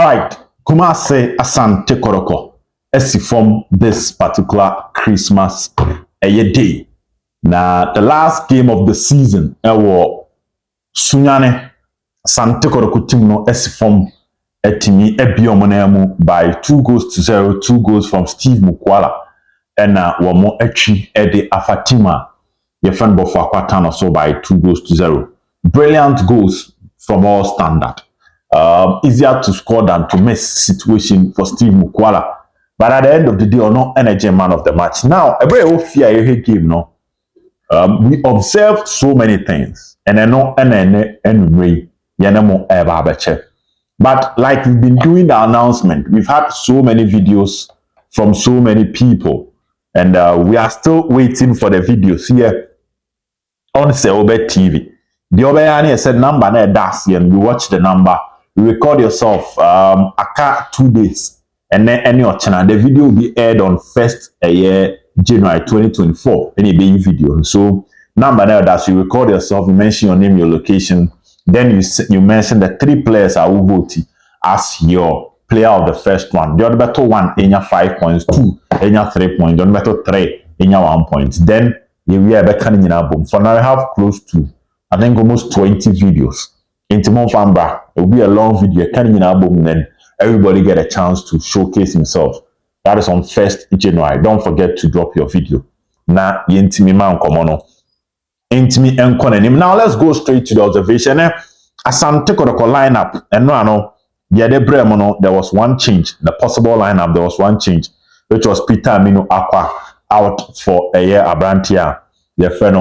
right, Kumase Asante Kotoko esi from this particular Christmas day. Now, the last game of the season, Sunyane Asante Kotoko team no esi from etimi ebiomonemu by 2-0, 2 goals from Steve Mukwala, and wamo echi ede afatima yefan Bofoakwa Town so by 2-0. Brilliant goals from all standard. Easier to score than to miss situation for Steve Mukwala. But at the end of the day, or no energy man of the match. Now, a very fear game, no. We observed so many things, and I know anyway, yanamo ever. But like we've been doing the announcement, we've had so many videos from so many people, and we are still waiting for the videos here on Seobe TV. The other said number na das, and we watch the number. You record yourself aka 2 days, and then any channel. The video will be aired on 1st January 2024. Any being video. So number now that you record yourself, you mention your name, your location, then you mention the 3 players I will vote as your player of the first one. The other better one in your 5 points, 2 in your 3 points, the other better 3 in your 1 point. Then we are back in our boom. For now, I have close to I think almost 20 videos. Into Monfambra, it will be a long video. Can in album, then everybody get a chance to showcase himself. That is on 1st January. Don't forget to drop your video. Na yentimi man komono. Intimi enkonenim. Now let's go straight to the observation. Asante Kotoko lineup. And no, there was one change. The possible lineup, there was one change, which was Peter Aminu Akwa out for a year. Abrantia, the friend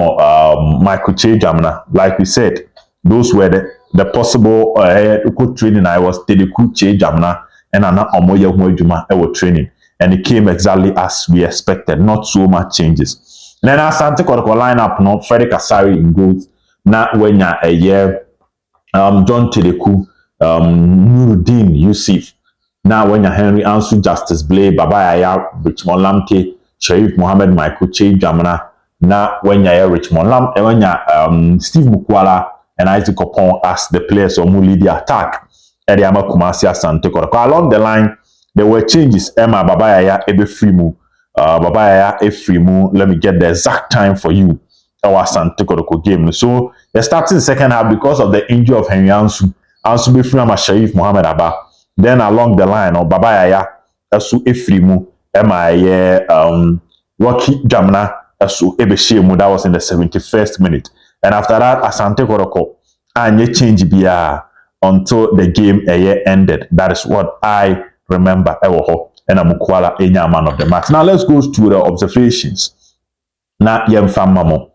Michael Chejamna. Like we said, those were the possible training. I was Teleku Chejamna and Ana Omoye Huejuma training. And it came exactly as we expected. Not so much changes. And then Asante Kotoko lineup, no Frederick Asari in goals. Na wenya a year John Teleku, Nuruddin Yusuf. Now wenya Henry Ansu Justice Blay, Baba Yaya, Richmond Lamke, Sharif Mohammed Michael Chejamna. Na wenya Richmond Lam, wenya Steve Mukwala and Isaac Opon as the players who lead the attack. Ediama Kumasi Asante Kotoko. Along the line, there were changes. Emma Babaya Ebefrimu, Babaya Efrimu. Let me get the exact time for you. Our Asante Kotoko game. So they started the second half because of the injury of Henry Ansu. Ansu Befrimu Sharif Mohammed Abba. Then along the line, Babaya Asu Efrimu, Emma Rocky Jamna Asu Ebeshemu. That was in the 71st minute. And after that, Asante Kotoko and change biya until the game ended. That is what I remember. And Mukwala man of the match. Now let's go to the observations. Now Mamo.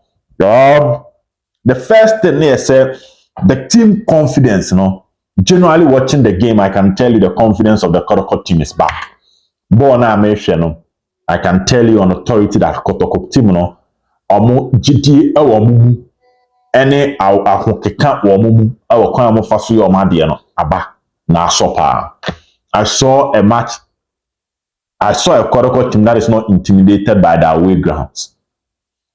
The first thing they said, the team confidence. Generally watching the game, I can tell you the confidence of the Kotoko team is back. I can tell you on authority that Kotoko team omo GT any ahokeka womumu awokwan mo faso yo made no aba na asopa. I saw a match. I saw a Kotoko team that is not intimidated by the away grounds.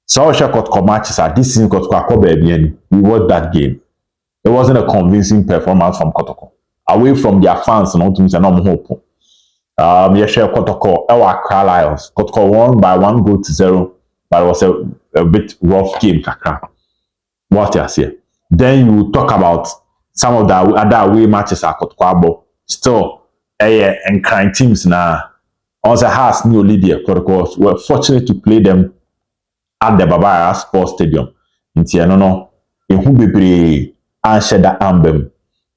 So Kotoko matches at this season Kotoko baby. We watched that game. It wasn't a convincing performance from Kotoko. Away from their fans and ultimately no hope. Kotoko Accra Lions. Kotoko won by 1-0, but it was a bit rough game kaka. What you say? Then you talk about some of the other away matches at Kotoko. Still, and crying teams now. Also has new leader. Kotoko were fortunate to play them at the Babaya Sports Stadium. No, in Hubebre and Sheda Ambem.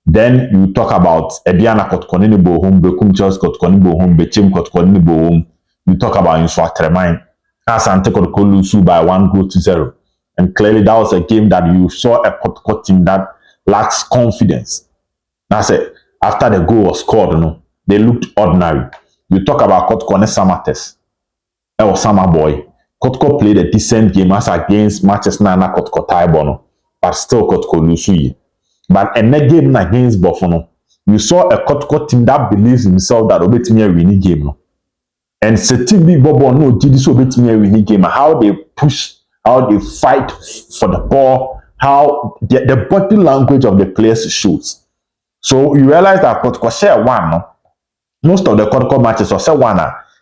Then you talk about Ediana Kotoko Bohum, Bekum Charles Kotoko Bohum, Bechim Kotoko Bohum. You talk about Inswatremine. Asante Kotoko Lusu by 1-0. And clearly that was a game that you saw a Kotoko team that lacks confidence. That's it. After the goal was scored, they looked ordinary. You talk about Kotoko Samates. Or Sama Boy. Kotoko played a decent game as against Manchester Nana Kotoko Taibono. But still Kotoko Lusu. But in that game against Bofono, you saw a Kotoko team that believes in himself that Obetimi a winning game. And Setibi Bobo no did this Obetimi a winning game. How they push, how they fight for the ball, how the body language of the players shows. So you realize that Kotoko share one, Most of the Kotoko matches was one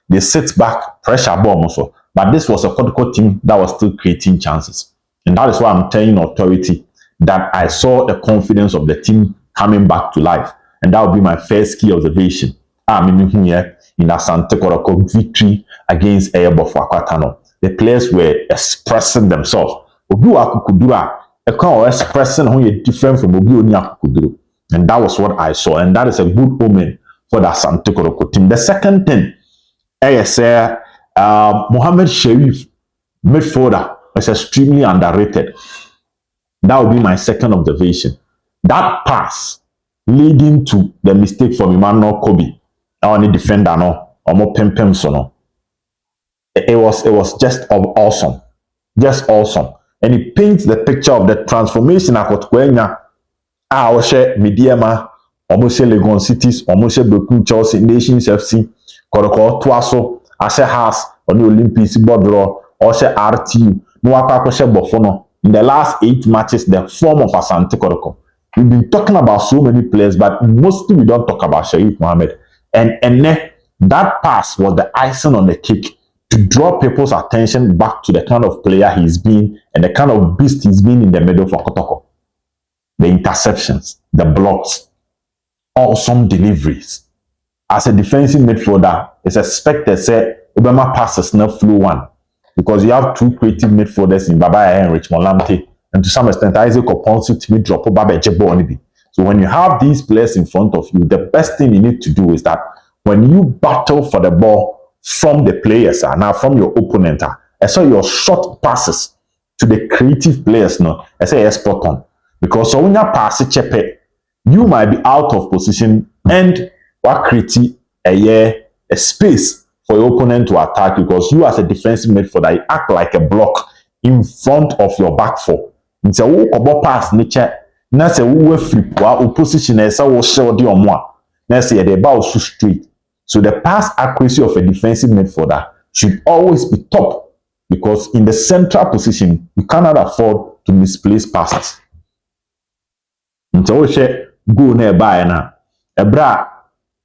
they sit back, pressure ball also. But this was a Kotoko team that was still creating chances. And that is why I'm telling authority that I saw the confidence of the team coming back to life. And that would be my first key observation. Here in Asante Kotoko victory against Bofoakwa. The players were expressing themselves. Obi Akukudura, a call expressing who is different from Obi Oni Akukuduru. And that was what I saw. And that is a good omen for the Asante Kotoko team. The second thing, Mohammed Sharif, midfielder, is extremely underrated. That would be my second observation. That pass leading to the mistake from Emmanuel Kobe, our defender, it was just awesome. Just awesome. And it paints the picture of the transformation Akotkwenya. Share Mediama, almost Legon Cities, almost Broken Chelsea, Nations FC, Koroko, Twaso, Ashe Haas, on the Olympics Bodro, Oshe RTU, Nwakwa Bofono. In the last 8 matches, the form of Asante Kotoko. We've been talking about so many players, but mostly we don't talk about Sharif Mohammed. And that pass was the icing on the cake to draw people's attention back to the kind of player he's been and the kind of beast he's been in the middle for Kotoko. The interceptions, the blocks, awesome deliveries. As a defensive midfielder, it's expected say Obama passes not flew one because you have 2 creative midfielders in Baba and Richmond Lamptey, and to some extent Isaac Oponsu to drop Baba Jebo. So when you have these players in front of you, the best thing you need to do is that when you battle for the ball from the players, now from your opponent, I saw your short passes to the creative players now, I say spot on. Because so when you pass it, you might be out of position and what create a space for your opponent to attack because you as a defensive midfielder you act like a block in front of your back four. It's a walk pass nature. Na say we free opposition e say wo share odi omo a na say the ball so straight. So the pass accuracy of a defensive midfielder should always be top because in the central position you cannot afford to misplace passes. Nti wo hwe goal na e buy na ebra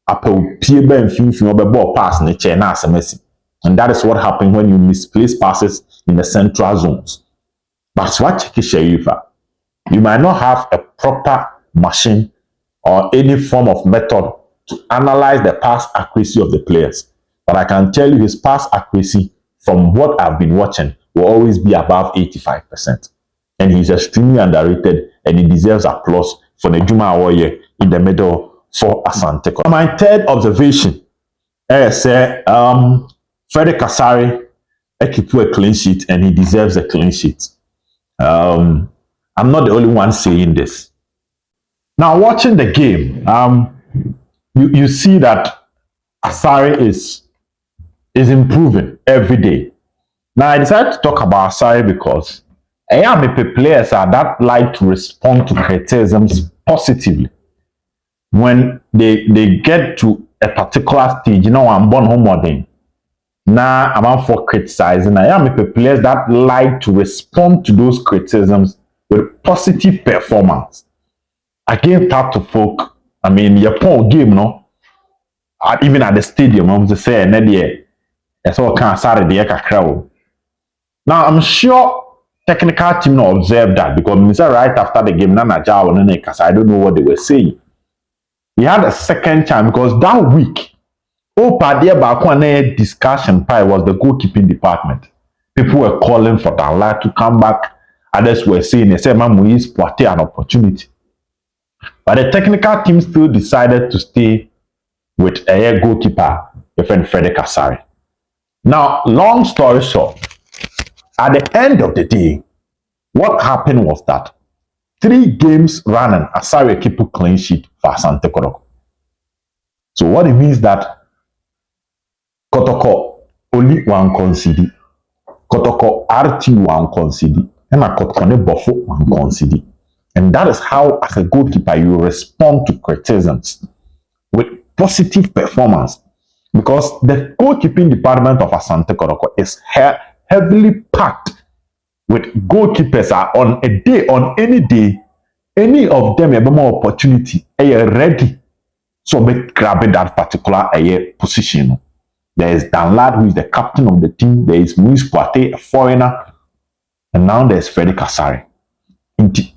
apaw pie ba mfimfini obebo pass na che na asemasi. And that is what happens when you misplace passes in the central zones. But what check Sharifa, you might not have a proper machine or any form of method to analyze the pass accuracy of the players. But I can tell you his pass accuracy from what I've been watching will always be above 85%. And he's extremely underrated and he deserves applause for the Juma Awoye in the middle for Asante Kotoko. My third observation is Frederick Kasari keep a clean sheet and he deserves a clean sheet. I'm not the only one saying this. Now, watching the game, you see that Asari is improving every day. Now, I decided to talk about Asari because I am a players that like to respond to criticisms positively. When they get to a particular stage, I'm born home. Now, I'm for criticizing. I am a players that like to respond to those criticisms with positive performance. Again, talk to folk. I mean, your poor game, even at the stadium, I'm to say, it's all kind of Saturday, crowd. Now, I'm sure technical team not observe that because right after the game, I don't know what they were saying. He had a second chance because that week, discussion was the goalkeeping department. People were calling for Dala to come back. Others were saying, they said, Moise Poitier an opportunity. But the technical team still decided to stay with a goalkeeper, your friend Frederick Kasari. Now, long story short, at the end of the day, what happened was that 3 games running, Asari keep a clean sheet for Asante Kotoko. So what it means that Kotoko only one concede, Kotoko RT one concede, and a Kotoko Bofo one concede. And that is how, as a goalkeeper, you respond to criticisms with positive performance. Because the goalkeeping department of Asante Kotoko is heavily packed with goalkeepers on a day, on any day, any of them have more opportunity, are ready So be grabbing that particular position. There is Dan Lad, who is the captain of the team. There is Moise Poate, a foreigner. And now there's Freddie Kasari. Looking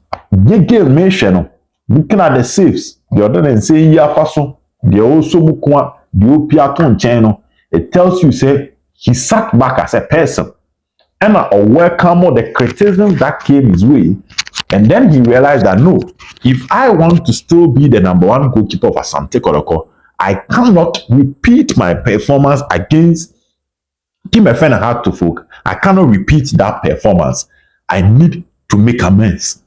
at the saves, the other than say Yafaso, the also Mukwa, the Opiaton channel, it tells you, say, he sat back as a person and welcome all the criticisms that came his way. And then he realized that no, if I want to still be the number one goalkeeper of Asante Kotoko, I cannot repeat my performance against Team FN and Hard to Folk. I cannot repeat that performance. I need to make amends.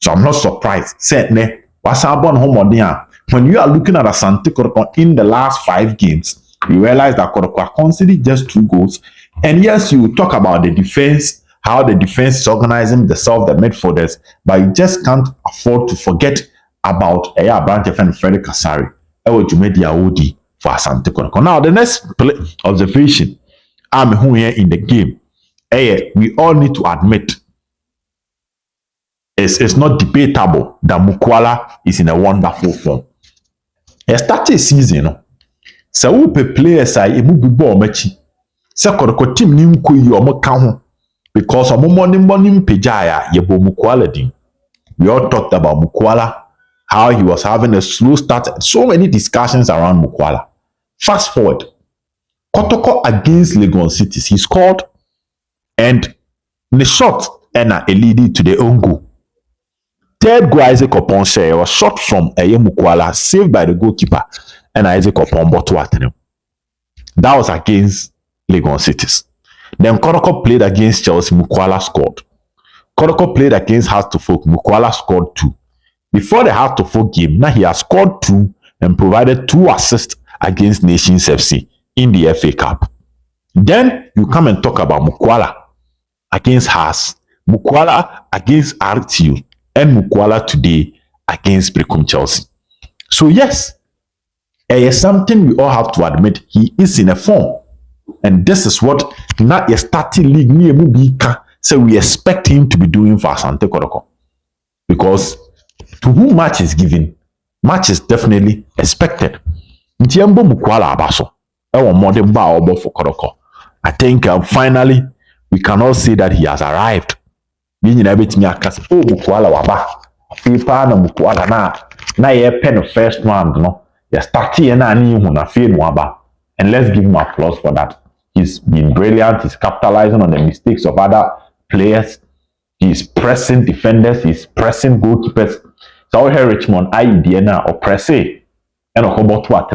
So I'm not surprised. Certainly, when you are looking at Asante Kotoko in the last 5 games, you realize that Kotoko conceded just 2 goals. And yes, you talk about the defense, how the defense is organizing themselves, the midfielders, but you just can't afford to forget about a branch of Freddie Kasari. For Asante Kotoko. Now, the next observation I'm here in the game, we all need to admit it's not debatable that Mukwala is in a wonderful form. He started season, so we pay players a be ball match. Se Kotoko team ni nko yi omo ka ho because omo morning pejaya yebo Mukwala din. We all talked about Mukwala, how he was having a slow start, so many discussions around Mukwala. Fast forward, Kotoko against Lagos City, he scored, and the shot and a lead to the own goal. Third goal, Isaac Oponse was shot from Mukwala, saved by the goalkeeper, and Isaac Opon bottled. That was against Lagos Cities. Then Kotoko played against Chelsea, Mukwala scored. Kotoko played against Hearts to Folk, Mukwala scored 2. Before the Hearts to Folk game, now he has scored 2 and provided 2 assists against Nations FC in the FA Cup. Then you come and talk about Mukwala against Hearts, Mukwala against RTU, and Mukwala today against Brecum Chelsea. So yes, it is something we all have to admit. He is in a form. And this is what not a starting league near Mubika. So we expect him to be doing for Asante Kotoko. Because to whom match is given, match is definitely expected. Ntiembo Mukwala abaso. Ewo modern ba obo for Kotoko. I think finally we can all say that he has arrived. Meaning everything I can say, oh Mukwala waba. Fipa na Mukwala na ye pen the first round, no. You start here na ni hu na fe no waba. And let's give him applause for that. He's been brilliant. He's capitalizing on the mistakes of other players. He's pressing defenders. He's pressing goalkeepers. So here Richmond, idea now or press it. And a whole to at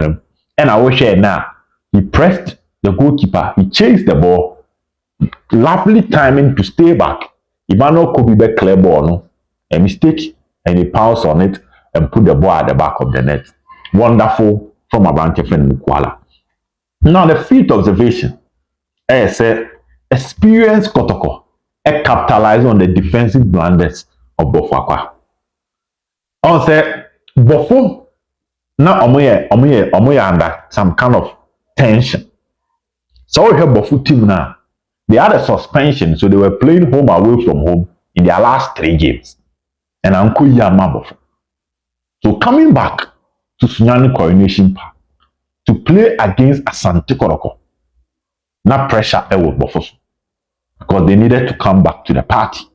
and I wish now he pressed the goalkeeper. He chased the ball. Lovely timing to stay back. Emmanuel could be back clear ball. No? A mistake and he pounced on it and put the ball at the back of the net. Wonderful from Asante Mukwala. Now the field observation, say experience Kotoko, capitalize on the defensive blunders of Bofoakwa. On say Bofo now omoye under some kind of tension. So we have Bofo team now. They had a suspension, so they were playing home away from home in their last 3 games. And Uncle Yama Bofo. So coming back to Sunyani Coronation Park to play against Asante Kotoko. Now pressure will Bofo because they needed to come back to the party.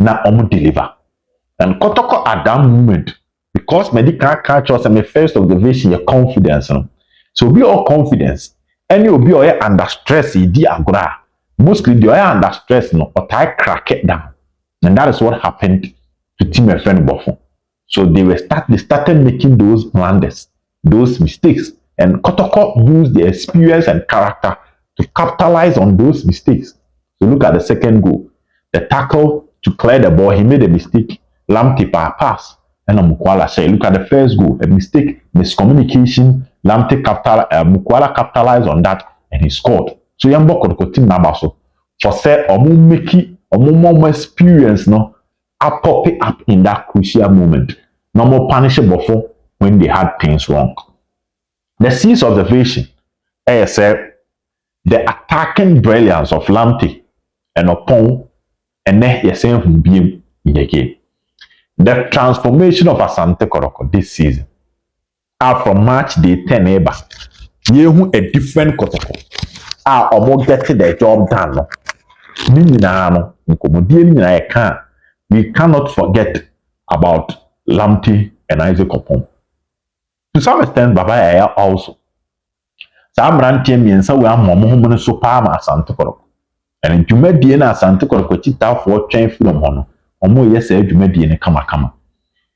Now deliver. And Kotoko at that moment, because medical catch us and my first observation, your confidence. No? So be all confidence. And you'll be all under stress, mostly they are under stress, no, or I crack it down. And that is what happened to Team FN Bofo. So they started making those blunders, those mistakes. And Kotoko used the experience and character to capitalize on those mistakes. So look at the second goal. The tackle to clear the ball, he made a mistake. Lamte pass. And Mukwala say, look at the first goal, a mistake, miscommunication. Mukwala capitalized on that and he scored. So Yambo Kotoko team number so for say more experience no pop it up in that crucial moment. No more punishable when they had things wrong. The sixth observation, say the attacking brilliance of Lamte and Opon and then you saying who be in the game. The transformation of Asante Kotoko this season. Out from March day 10 eba. Yehu a different Kotoko. Omo get the job done. No. No. We cannot forget about Lamptey and Isaac Opon. To some extent, Baba Yaya also. Some rantie miensa we am so palm Asante Kotoko. And in Jumedi na Asante Kotoko chita for train from hono. Omo yes Jumedi ne kama.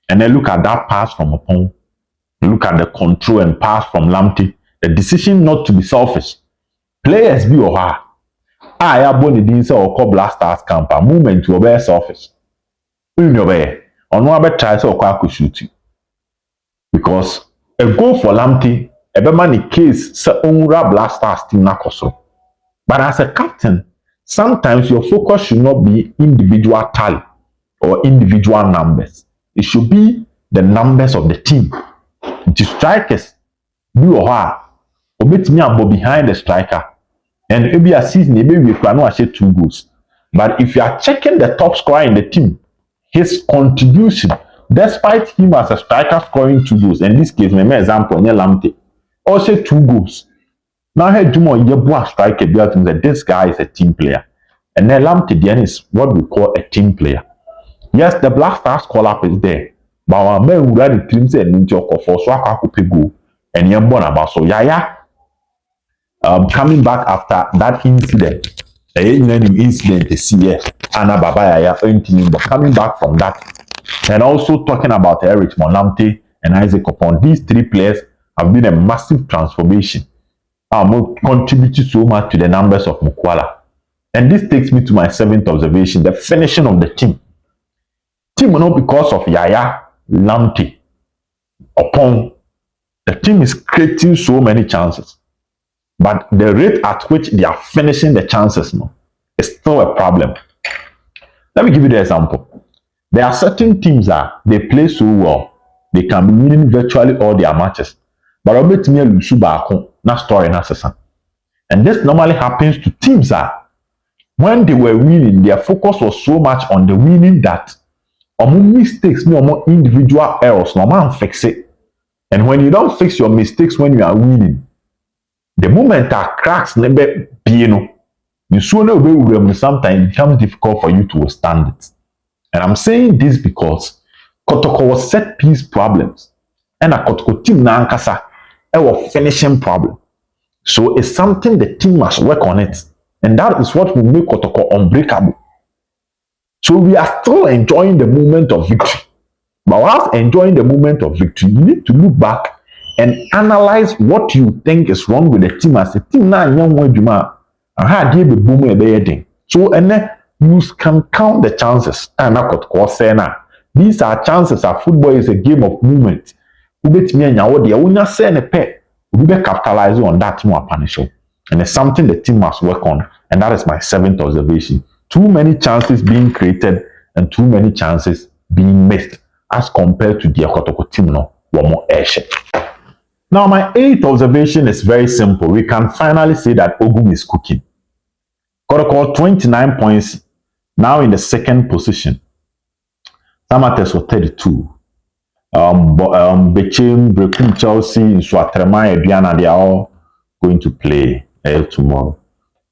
And then look at that pass from Opon. Look at the control and pass from Lamptey. The decision not to be selfish. Players be or her. I have been the say or call blasters camper movement to obey selfish. You know where on one better try so or shoot you. Because a goal for Lamptey, a man case say onra blasters team na koso. But as a captain, sometimes your focus should not be individual tally or individual numbers. It should be the numbers of the team. The strikers be or her obey me and behind the striker. And maybe a season, maybe we can say 2 goals. But if you are checking the top scorer in the team, his contribution, despite him as a striker scoring 2 goals, in this case, my example, Lamptey, also 2 goals. Now, I do more Yebua striker, that this guy is a team player. And then Lamptey is what we call a team player. Yes, the Black Stars call up is there. But our men who read the team said, Ninjoko for Swaka Kupego and Yambona Baso Yaya. Coming back after that incident, to see Anna Babaya but coming back from that, and also talking about Eric Lamptey and Isaac Opon, these 3 players have been a massive transformation. Contributed so much to the numbers of Mukwala. And this takes me to my 7th observation, the finishing of the team. Team not because of Yaya, Lamptey, Opon. The team is creating so many chances. But the rate at which they are finishing the chances is still a problem. Let me give you the example. There are certain teams that they play so well, they can be winning virtually all their matches. But Robert Mia Lusuba na story na season. And this normally happens to teams that when they were winning, their focus was so much on the winning that mistakes, individual errors, no man fix it. And when you don't fix your mistakes when you are winning, the moment that cracks never piano, you sooner will sometimes it becomes difficult for you to withstand it. And I'm saying this because Kotoko was set piece problems. And a Kotoko team na ankasa a finishing problem. So it's something the team must work on it. And that is what will make Kotoko unbreakable. So we are still enjoying the moment of victory. But whilst enjoying the moment of victory, you need to look back and analyze what you think is wrong with the team as a team. So and then you can count the chances. These are chances. Football is a game of movement. Capitalize on that more punish. And it's something the team must work on. And that is my 7th observation. Too many chances being created and too many chances being missed as compared to the Kotoko team one more airship. Now, my 8th observation is very simple. We can finally say that Ogum is cooking. Kotoko 29 points, now in the 2nd position. Samates was 32. Bechim, Brekum, Chelsea, Swatrema, Ediana, they are all going to play tomorrow.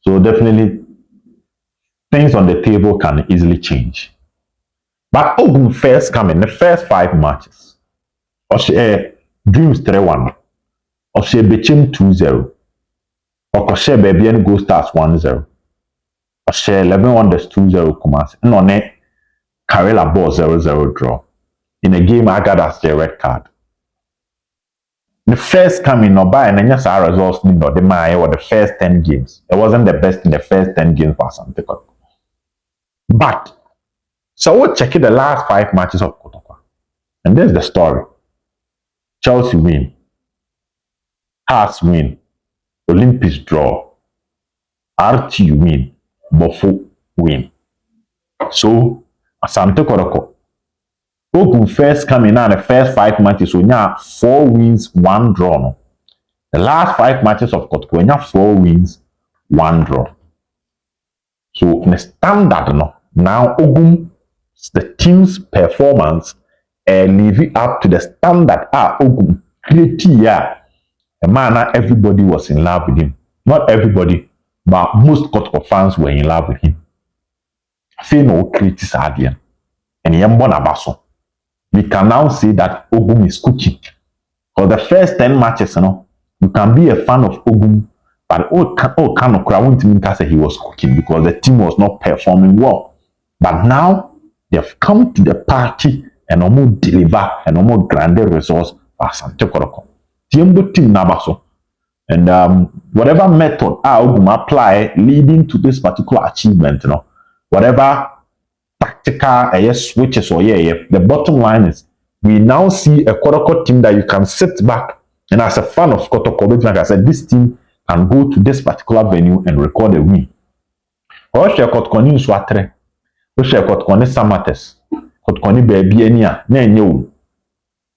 So definitely, things on the table can easily change. But Ogum first coming, the first 5 matches. Dreams 3-1. Oshe Bechim 2-0. Okoshe Bebian Go Stars 1-0. Oshe 11 Wonders 2-0 Kumasi. And on it, Karela Ball 0-0 draw. In a game I got as the red card. The first coming no by and then just our results the first 10 games. It wasn't the best in the first 10 games for Asante Kotoko. But so we'll check the last 5 matches of Kotoko. And there's the story. Chelsea win. Hearts win. Olympics draw. RT win. Bofo win. So, Asante Kotoko. Ogum first coming out the first 5 matches, so now 4 wins, 1 draw. No? The last 5 matches of Kotoko, now 4 wins, 1 draw. So, in the standard, no, now Ogum, the team's performance, living up to the standard. Ogum create yeah, a man that everybody was in love with him. Not everybody, but most Kotoko fans were in love with him. Say no create Sadia. And Yambon Abaso. We can now say that Ogum is cooking. For the first 10 matches, you can be a fan of Ogum, but Kano I won't even say he was cooking because the team was not performing well. But now they've come to the party and almost deliver and almost grande results for Asante Kotoko. Tiembo team Nabaso. And whatever method Ogum apply leading to this particular achievement, whatever tactical switches or the bottom line is we now see a Kotoko team that you can sit back and as a fan of Kotoko, like I said, this team can go to this particular venue and record a win. Or share Kotoko ni Swatre, or share Kotoko ni Samates, Kotoko ni baby enia, ne.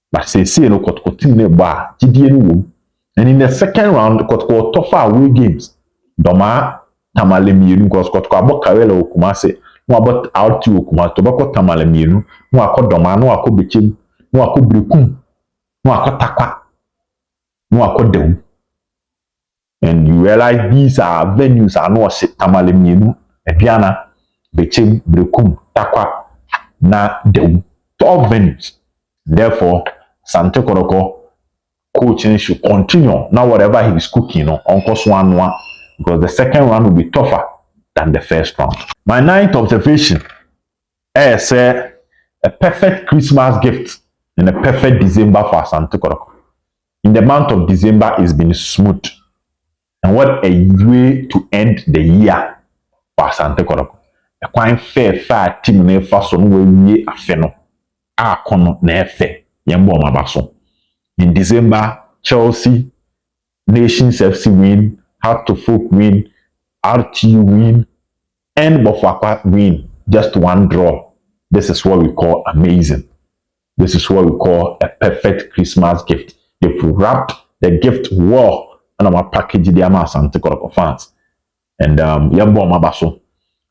But say no Kotoko team ne ba, GDN. And in the second round, Kotoko tougher away games. Doma Tamale Mienu, because Kotoko abo Karela Okumase. No about out to Okuma, Tobacco Tamalemienu, no ako Doma, no ako Bichim, no ako Brukum, no ako Takwa, no ako Deum. And you realize these are venues are no Tamalemienu, Ebiana, Bichim, Brukum, Takwa, na Deum. Top venues. Therefore, Asante Kotoko coaching should continue. Now whatever he is cooking, Uncle Swan, because the second round will be tougher than the first round. My ninth observation is a perfect Christmas gift and a perfect December for Asante Kotoko. In the month of December, it's been smooth. And what a way to end the year for Asante Kotoko. A quite fair team ne faso no we afeno. A kono na efe yembo mabaso. In December, Chelsea, Nations FC win, Heart to Folk win, RTU win, and Bofoakwa win. Just one draw. This is what we call amazing. This is what we call a perfect Christmas gift. If we wrapped the gift well, and I'm package the Asante Kotoko fans. And yabo mabaso.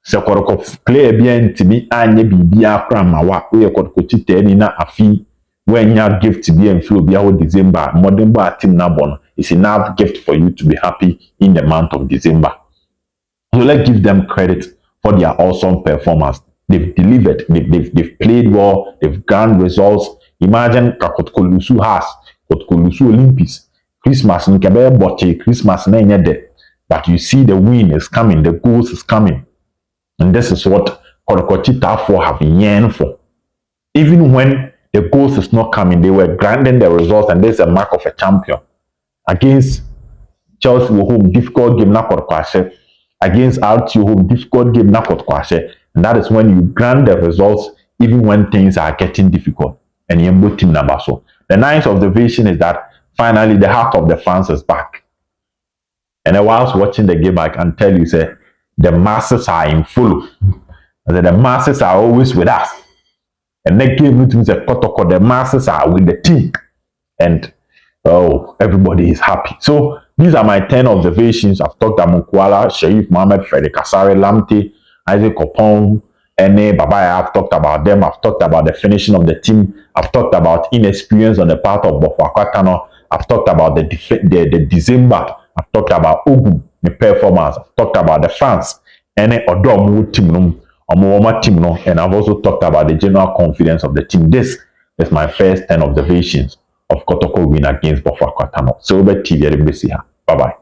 Se Kotoko play bien to be anye bibia krama wa we Kotoko tite ni na afi when your gift to be and flow be our December. Modern bar team na bon is enough gift for you to be happy in the month of December. So let's give them credit for their awesome performance. They've delivered. They've played well. They've gotten results. Imagine Kotoko Lusu has Kotoko Lusu Olympics. Christmas nkebe boche Christmas na nyede. But you see the win is coming. The goals is coming. And this is what Kotoko Chita for have yearned for. Even when the goals is not coming, they were granting the results, and there's a mark of a champion. Against Chelsea home, difficult game na Kotoko. Against RTU home, difficult game na Kotoko. And that is when you grant the results even when things are getting difficult. And Yembo team number so. The ninth observation is that finally the heart of the fans is back. And whilst watching the game, I can tell you, say, the masses are in full. The masses are always with us. And that game means a Kotoko, the masses are with the team. And everybody is happy. So these are my 10 observations. I've talked about Mukwala, Sharif Mohammed, Freddy Kasare, Lamte, Isaac Opong, Ene, Babaya. I've talked about them. I've talked about the finishing of the team. I've talked about inexperience on the part of Bofoakwa. I've talked about the December. I've talked about Ogum, the performance. I've talked about the fans. Ene Odomu team, team, and I've also talked about the general confidence of the team. This is my first 10 observations of Kotoko win against Bofoakwa. So, TV, bye bye.